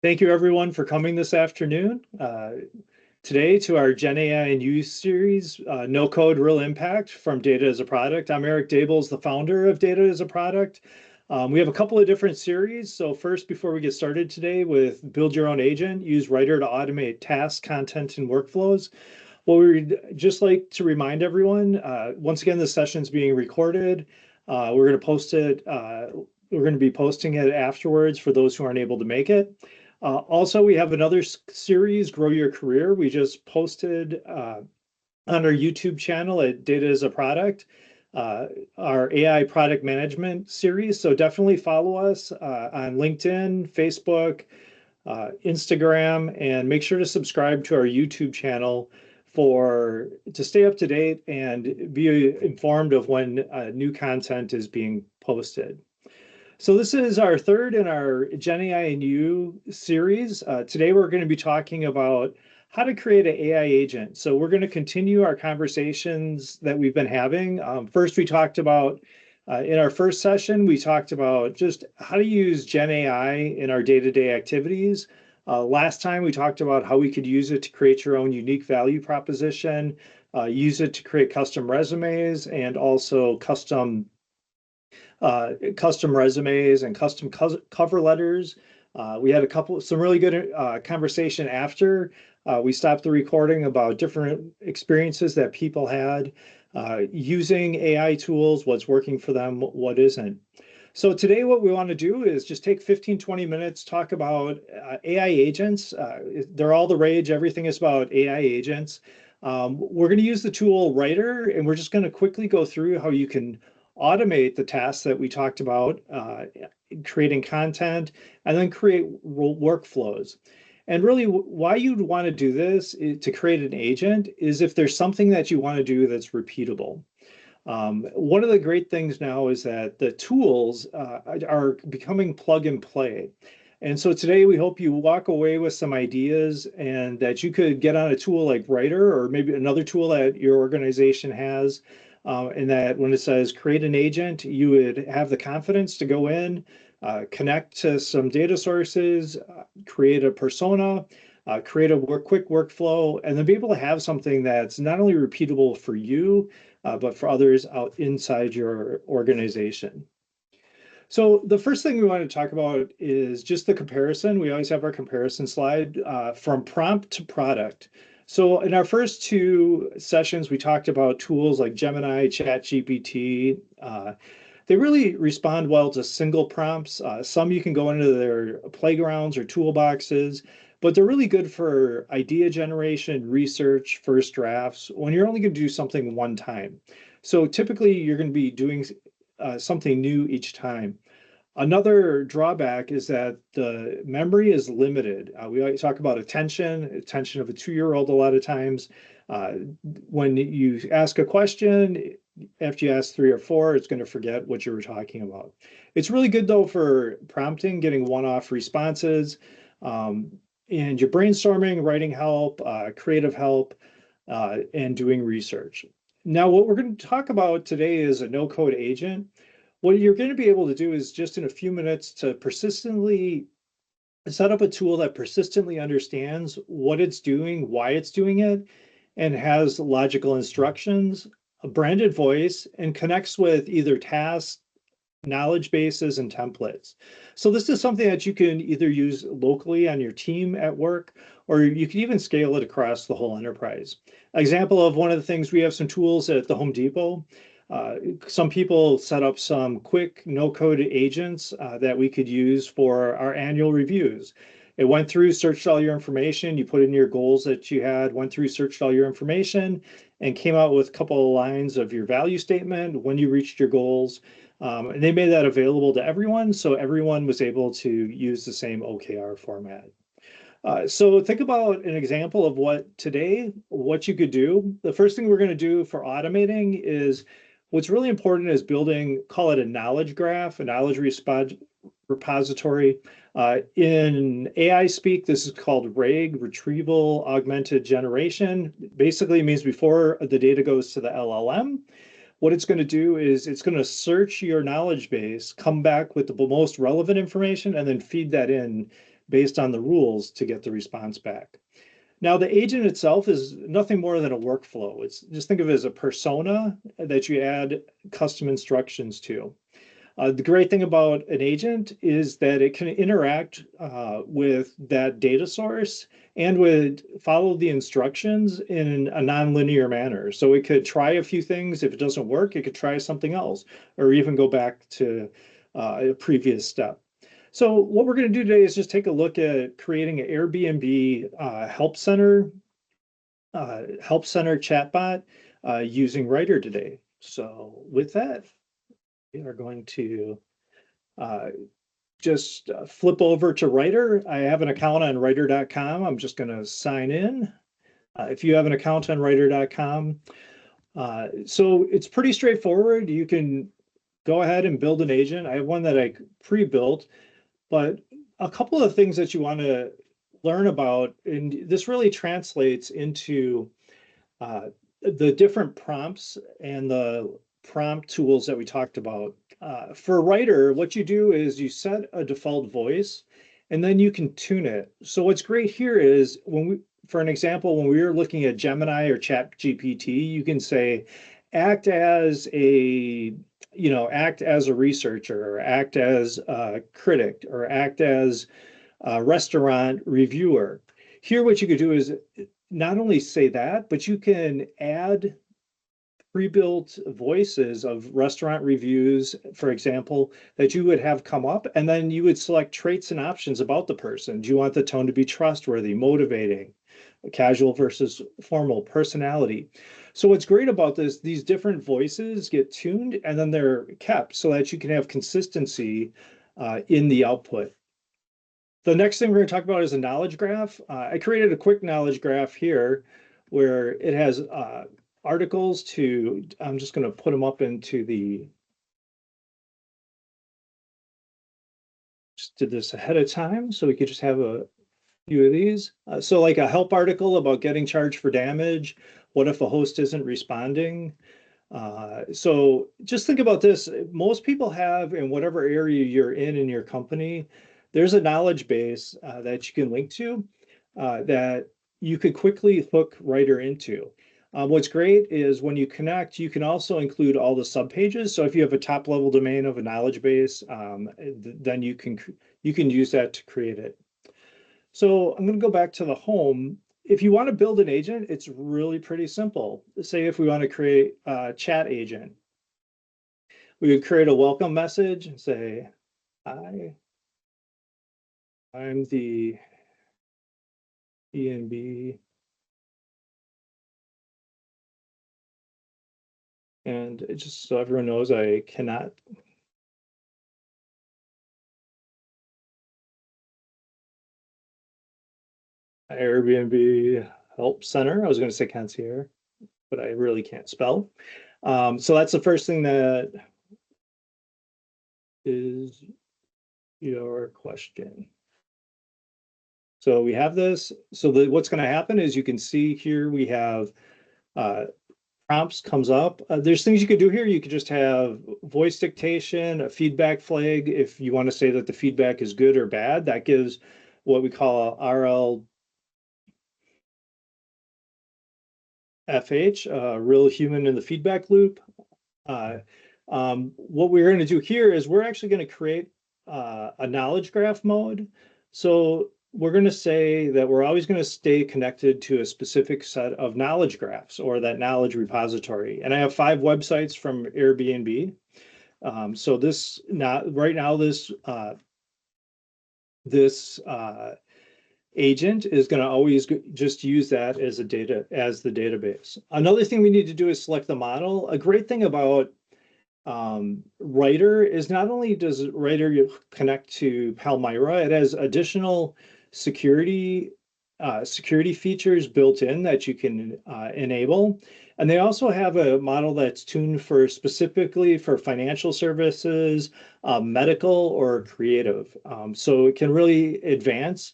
Thank you everyone for coming this afternoon. Today to our Gen AI and U series, No Code, Real Impact from Data as a Product. I'm Eric Dables, the founder of Data as a Product. We have a couple of different series. So first, before we get started today with Build Your Own Agent, use Writer to automate tasks, content, and workflows. Well, we'd just like to remind everyone, once again, this session is being recorded. We're going to post it. We're going to be posting it afterwards for those who aren't able to make it. Also, we have another series, Grow Your Career. We just posted on our YouTube channel at Data as a Product, our AI product management series. So definitely follow us on LinkedIn, Facebook, Instagram, and make sure to subscribe to our YouTube channel to stay up to date and be informed of when new content is being posted. So this is our third in our Gen AI and U series. Today we're going to be talking about how to create an AI agent. So we're going to continue our conversations that we've been having. First, we talked about, in our first session, we talked about just how to use Gen AI in our day-to-day activities. Last time, we talked about how we could use it to create your own unique value proposition, use it to create custom resumes, and also custom resumes and custom cover letters. We had some really good conversation after we stopped the recording about different experiences that people had using AI tools, what's working for them, what isn't. So today what we want to do is just take 15-20 minutes, talk about AI agents. They're all the rage. Everything is about AI agents. We're going to use the tool Writer, and we're just going to quickly go through how you can automate the tasks that we talked about, creating content, and then create workflows. And really, why you'd want to do this to create an agent is if there's something that you want to do that's repeatable. One of the great things now is that the tools are becoming plug and play. And so today we hope you walk away with some ideas and that you could get on a tool like Writer or maybe another tool that your organization has. And that when it says create an agent, you would have the confidence to go in, connect to some data sources, create a persona, create a quick workflow, and then be able to have something that's not only repeatable for you, but for others out inside your organization. So the first thing we want to talk about is just the comparison. We always have our comparison slide from prompt to product. So in our first two sessions, we talked about tools like Gemini, ChatGPT. They really respond well to single prompts. Some you can go into their playgrounds or toolboxes, but they're really good for idea generation, research, first drafts, when you're only going to do something one time. So typically you're going to be doing something new each time. Another drawback is that the memory is limited. We always talk about attention of a 2-year-old a lot of times. When you ask a question, after you ask 3 or 4, it's going to forget what you were talking about. It's really good though for prompting, getting one-off responses, and your brainstorming, writing help, creative help, and doing research. Now, what we're going to talk about today is a no-code agent. What you're going to be able to do is just in a few minutes to persistently set up a tool that persistently understands what it's doing, why it's doing it, and has logical instructions, a branded voice, and connects with either tasks, knowledge bases, and templates. So this is something that you can either use locally on your team at work, or you can even scale it across the whole enterprise. Example of one of the things, we have some tools at the Home Depot. Some people set up some quick no-code agents that we could use for our annual reviews. It went through, searched all your information, you put in your goals that you had, went through, searched all your information, and came out with a couple of lines of your value statement, when you reached your goals. And they made that available to everyone, so everyone was able to use the same OKR format. So think about an example of what you could do. The first thing we're going to do for automating is what's really important is building, call it a knowledge graph, a knowledge repository. In AI speak, this is called RAG, Retrieval Augmented Generation. Basically, it means before the data goes to the LLM, what it's going to do is it's going to search your knowledge base, come back with the most relevant information, and then feed that in based on the rules to get the response back. Now, the agent itself is nothing more than a workflow. It's just think of it as a persona that you add custom instructions to. The great thing about an agent is that it can interact with that data source and would follow the instructions in a nonlinear manner. So it could try a few things. If it doesn't work, it could try something else or even go back to a previous step. So what we're going to do today is just take a look at creating an Airbnb help center chatbot using Writer today. So with that, we are going to just flip over to Writer. I have an account on writer.com. I'm just going to sign in. If you have an account on writer.com, so it's pretty straightforward. You can go ahead and build an agent. I have one that I pre-built, but a couple of things that you want to learn about, and this really translates into the different prompts and the prompt tools that we talked about. For Writer, what you do is you set a default voice and then you can tune it. So what's great here is for an example, when we were looking at Gemini or ChatGPT, you can say, act as a researcher, or act as a critic, or act as a restaurant reviewer. Here, what you could do is not only say that, but you can add pre-built voices of restaurant reviews, for example, that you would have come up, and then you would select traits and options about the person. Do you want the tone to be trustworthy, motivating, casual versus formal, personality? So what's great about this, these different voices get tuned and then they're kept so that you can have consistency in the output. The next thing we're going to talk about is a knowledge graph. I created a quick knowledge graph here where it has articles to, I'm just going to put them up into just did this ahead of time so we could just have a few of these. So like a help article about getting charged for damage. What if a host isn't responding? So just think about this. Most people have, in whatever area you're in your company, there's a knowledge base that you can link to that you could quickly hook Writer into. What's great is when you connect, you can also include all the subpages. So if you have a top level domain of a knowledge base, then you can use that to create it. So I'm going to go back to the home. If you want to build an agent, it's really pretty simple. Say if we want to create a chat agent, we would create a welcome message and say, hi, I'm the Airbnb, and just so everyone knows, I cannot Airbnb help center. I was going to say concierge, but I really can't spell. So that's the first thing that is your question. So we have this. So what's going to happen is you can see here we have prompts comes up. There's things you could do here. You could just have voice dictation, a feedback flag. If you want to say that the feedback is good or bad, that gives what we call a RLFH, real human in the feedback loop. What we're going to do here is we're actually going to create a knowledge graph mode. So we're going to say that we're always going to stay connected to a specific set of knowledge graphs or that knowledge repository. And I have 5 websites from Airbnb. So right now this agent is going to always just use that as the database. Another thing we need to do is select the model. A great thing about Writer is not only does Writer connect to Palmyra, it has additional security features built in that you can enable. And they also have a model that's tuned specifically for financial services, medical, or creative. So it can really advance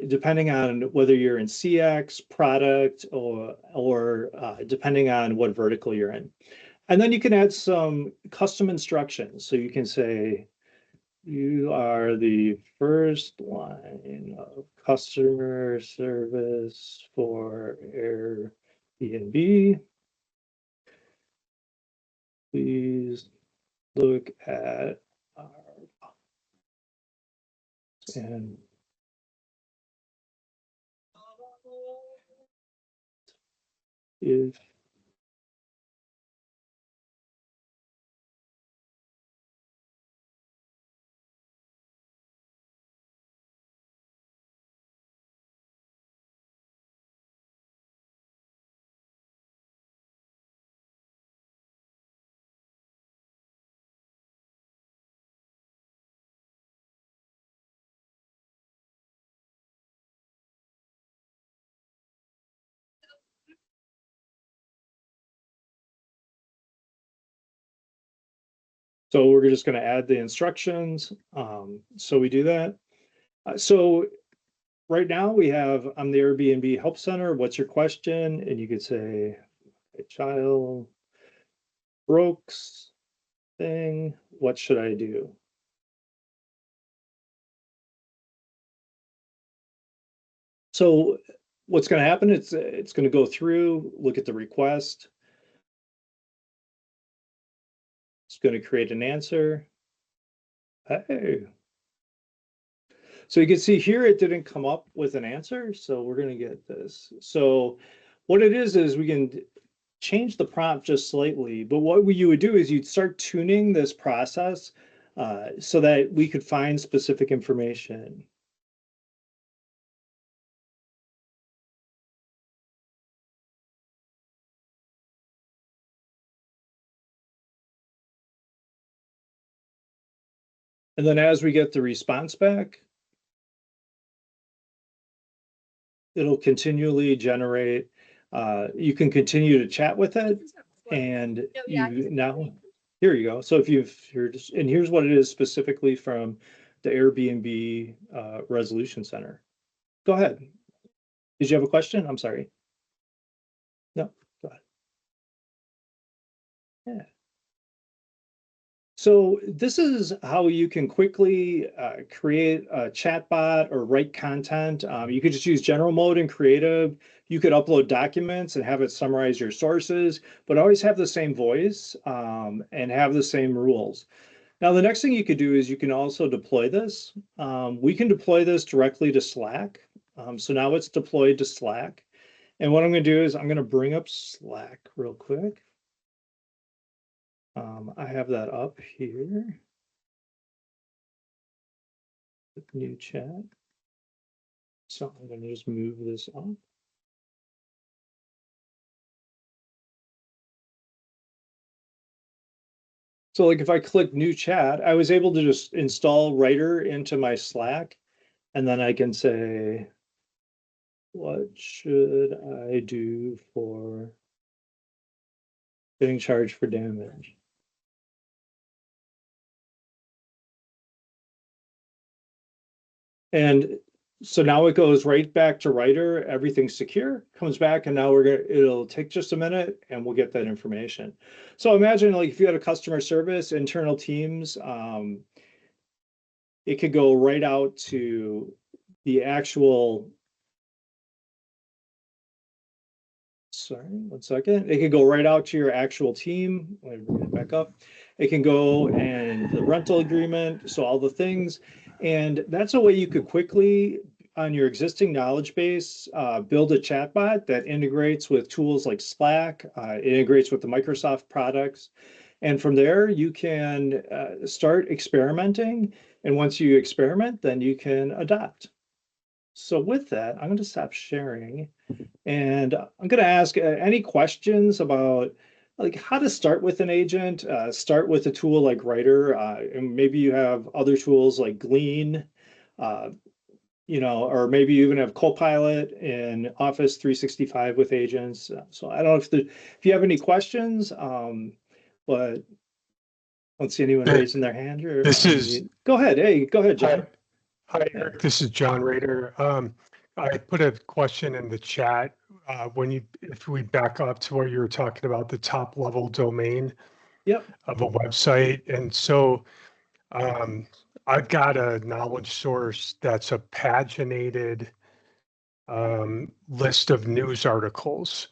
depending on whether you're in CX, product, or depending on what vertical you're in. And then you can add some custom instructions. So you can say, You are the first line of customer service for Airbnb. Please look at our and if so we're just going to add the instructions. So we do that. So right now we have, I'm the Airbnb Help Center. What's your question? And you could say, a child broke thing. What should I do? So what's going to happen? It's going to go through, look at the request. It's going to create an answer. Hey. So you can see here, it didn't come up with an answer. So we're going to get this. So what it is we can change the prompt just slightly. But what you would do is you'd start tuning this process so that we could find specific information. And then as we get the response back, it'll continually generate. You can continue to chat with it, and you now here you go. So if you're just, and here's what it is specifically from the Airbnb Resolution Center. Go ahead. Did you have a question? I'm sorry. No, go ahead. Yeah. So this is how you can quickly create a chatbot or write content. You could just use general mode and creative. You could upload documents and have it summarize your sources, but always have the same voice and have the same rules. Now, the next thing you could do is you can also deploy this. We can deploy this directly to Slack. So now it's deployed to Slack. And what I'm going to do is I'm going to bring up Slack real quick. I have that up here. New chat. So I'm going to just move this up. So like if I click new chat, I was able to just install Writer into my Slack, and then I can say, what should I do for getting charged for damage? And so now it goes right back to Writer, everything's secure, comes back, and now it'll take just a minute and we'll get that information. So imagine like if you had a customer service, internal teams, it could go right out to the actual, sorry, 1 second. It could go right out to your actual team. Let me bring it back up. It can go and the rental agreement, so all the things. And that's a way you could quickly, on your existing knowledge base, build a chatbot that integrates with tools like Slack, integrates with the Microsoft products. And from there, you can start experimenting. And once you experiment, then you can adopt. So with that, I'm going to stop sharing. And I'm going to ask any questions about like how to start with an agent, start with a tool like Writer, and maybe you have other tools like Glean, or maybe you even have Copilot in Office 365 with agents. So I don't know if you have any questions, but I don't see anyone raising their hand. Or go ahead. Hey, go ahead, John. Hi, Eric. This is John Rader. I put a question in the chat. If we back up to where you were talking about the top level domain Yep. of a website. And so I've got a knowledge source that's a paginated list of news articles.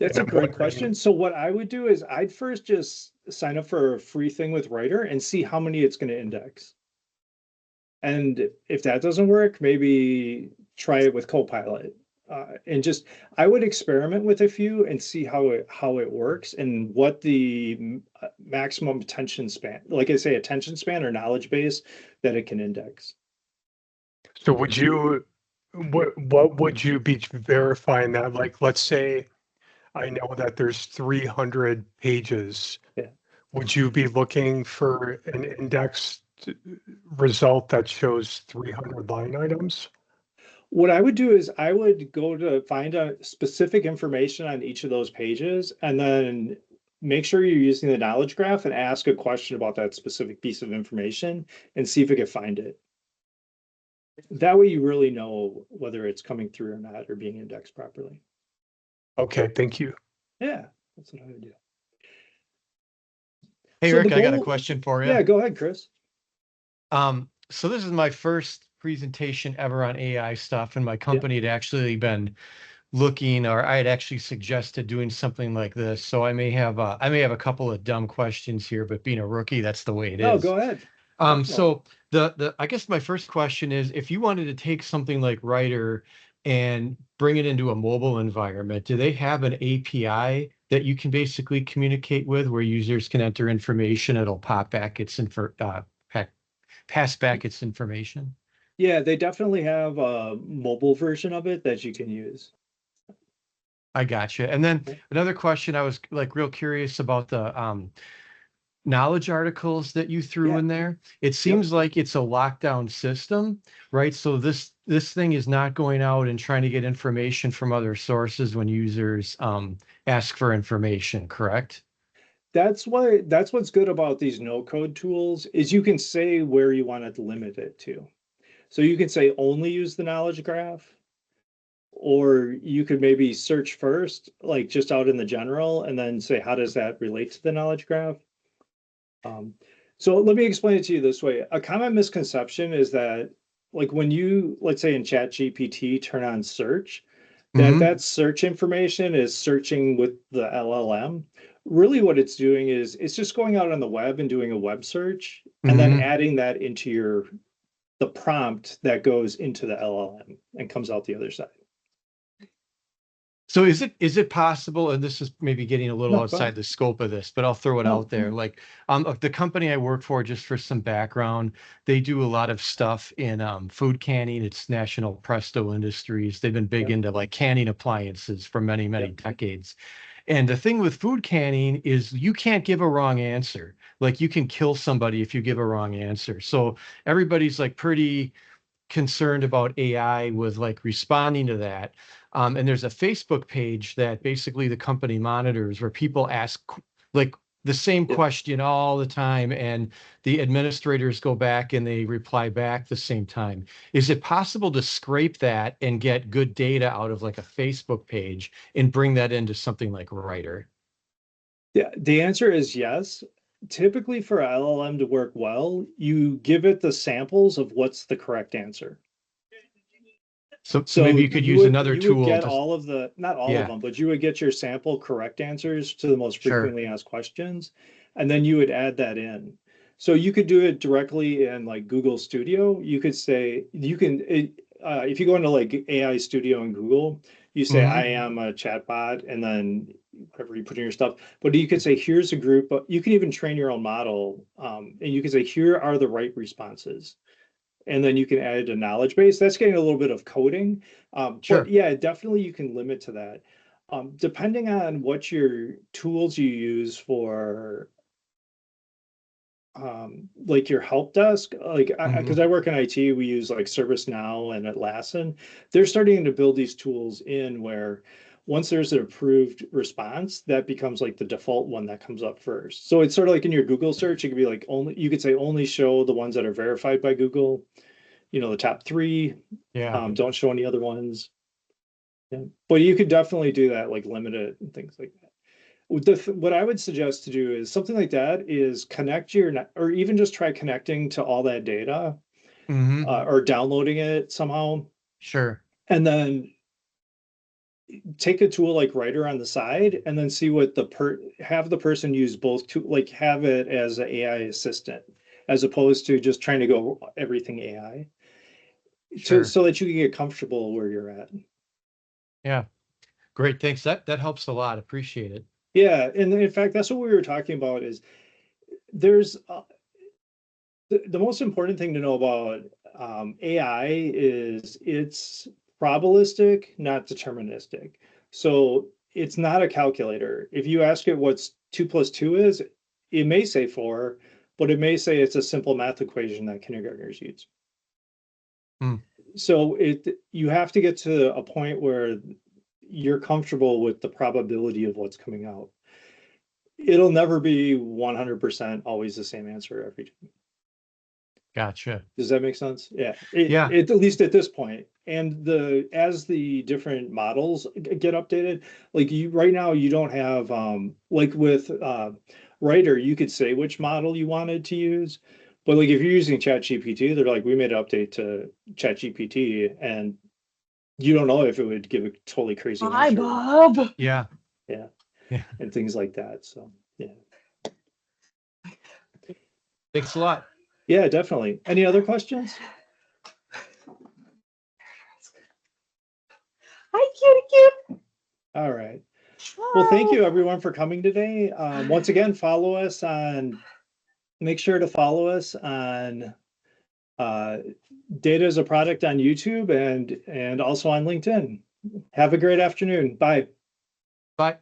That's And a I'm great question. wondering, So what I would do is I'd first just sign up for a free thing with Writer and see how many it's going to index. And if that doesn't work, maybe try it with Copilot. And just I would experiment with a few and see how it works and what the maximum attention span, like I say, attention span or knowledge base that it can index. so what would you be verifying that? Like, let's say I know that there's 300 pages. Yeah. Would you be looking for an index result that shows 300 line items? What I would do is I would go to find a specific information on each of those pages and then make sure you're using the knowledge graph and ask a question about that specific piece of information and see if it can find it. That way you really know whether it's coming through or not or being indexed properly. Okay, thank you. Yeah, that's what I would do. Hey, So the Rick, I got a goal, question for you. yeah, go ahead, Chris. So this is my first presentation ever on AI stuff, and my Yeah. company had actually been looking, or I had actually suggested doing something like this. So I may have a couple of dumb questions here, but being a rookie, that's the way it No, is. go ahead. Go for it. So the I guess my first question is, if you wanted to take something like Writer and bring it into a mobile environment, do they have an API that you can basically communicate with where users can enter information, it'll pop back its pass back its information? Yeah, they definitely have a mobile version of it that you can use. I gotcha. And then Yeah. another question, I was like real curious about the knowledge articles that you threw Yeah. in there. It seems like it's a lockdown system, right? So this thing is not going out and trying to get information from other sources when users ask for information, correct? That's what's good about these no code tools is you can say where you want to limit it to. So you can say only use the knowledge graph, or you could maybe search first, like just out in the general, and then say, how does that relate to the knowledge graph? So let me explain it to you this way. A common misconception is that like when you, let's say in ChatGPT, turn on search, that search information is searching with the LLM. Really what it's doing is it's just going out on the web and doing a web search and then adding that into the prompt that goes into the LLM and comes out the other side. So is it possible, and this is maybe getting a little No, go outside ahead. the scope of this, but I'll throw it No. out there. Like the company I work for, just for some background, they do a lot of stuff in food canning. It's National Presto Industries. They've been big Yep. into like canning appliances for many, many Yep. decades. And the thing with food canning is you can't give a wrong answer. Like you can kill somebody if you give a wrong answer. So everybody's like pretty concerned about AI with like responding to that. And there's a Facebook page that basically the company monitors where people ask like the same Yep. question all the time, and the administrators go back and they reply back the same time. Is it possible to scrape that and get good data out of like a Facebook page and bring that into something like Writer? Yeah, the answer is yes. Typically for a LLM to work well, you give it the samples of what's the correct answer. So So maybe you could use another you would tool get to, all of the, not all of yeah, them, but you would get your sample correct answers to the most sure. frequently asked questions, and then you would add that in. So you could do it directly in like Google Studio. You could say if you go into like AI Studio in Google, you say I am a chatbot, and then whatever you put in your stuff. But you could say here's a group. You can even train your own model, and you can say here are the right responses, and then you can add a knowledge base. That's getting a little bit of coding. But Sure. yeah, definitely you can limit to that. Depending on what your tools you use for like your help desk, like because I work in IT, we use like ServiceNow and Atlassian. They're starting to build these tools in where once there's an approved response, that becomes like the default one that comes up first. So it's sort of like in your Google search, it could be like only, you could say only show the ones that are verified by Google, the top three. Yeah. Don't show any other ones. Yeah. But you could definitely do that, like limit it and things like that. What I would suggest to do is something like that is connect or even just try connecting to all that data or downloading it somehow. Sure. And then take a tool like Writer on the side and then see what have the person use both to like have it as an AI assistant as opposed to just trying to go everything AI Sure. so that you can get comfortable where you're at. Yeah. Great. Thanks. That helps a lot. Appreciate it. Yeah. And in fact, that's what we were talking about is there's the most important thing to know about AI is it's probabilistic, not deterministic. So it's not a calculator. If you ask it what's 2 + 2 is, it may say 4, but it may say it's a simple math equation that kindergartners use. So you have to get to a point where you're comfortable with the probability of what's coming out. It'll never be 100% always the same answer every time. Gotcha. Does that make sense? Yeah. Yeah. At least at this point. And as the different models get updated, like right now you don't have like with Writer, you could say which model you wanted to use. But like if you're using ChatGPT, they're like, we made an update to ChatGPT, and you don't know if it would give a totally crazy Hi, answer. Bob. Yeah. Yeah. Yeah. And things like that. So yeah. Thanks a lot. Yeah, definitely. Any other questions? Hi, cutie. All right. Well, thank you everyone for coming today. Once again, make sure to follow us on Data as a Product on YouTube and also on LinkedIn. Have a great afternoon. Bye. Bye.